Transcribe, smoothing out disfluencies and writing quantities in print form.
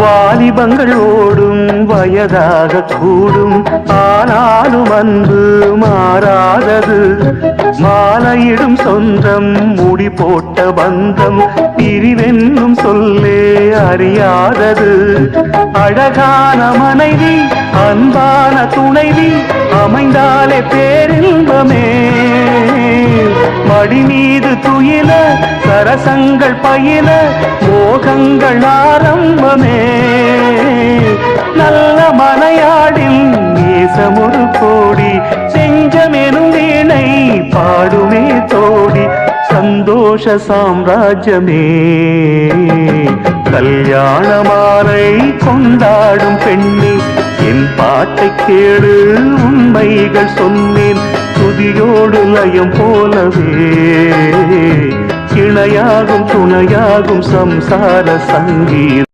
வாலிபங்கள் ஓடும் வயதாக கூடும், ஆனாலும் அன்பு மாறாதது. மாலையிடும் சொந்தம் முடி போட்ட பந்தம், பிரிவென்னும் சொல்லே அறியாதது. அழகான மனைவி அன்பான துணைவி அமைந்தாலே பேரின்பமே. மடி மீது துயில சரசங்கள் பயில மோகங்கள் ஆரம்பமே. நல்ல மனையாடில் நேசமொரு கோடி, செஞ்சமெனும் வீணை பாடுமே தோடி. சந்தோஷ சாம்ராஜ்யமே கல்யாண மாலை கொண்டாடும் பெண்ணே, என் பாட்டை கேடு உண்மைகள் சொன்னேன். துதியோடு லயம் போலவே இணையாகும் துணையாகும் சம்சார சங்கீதம்.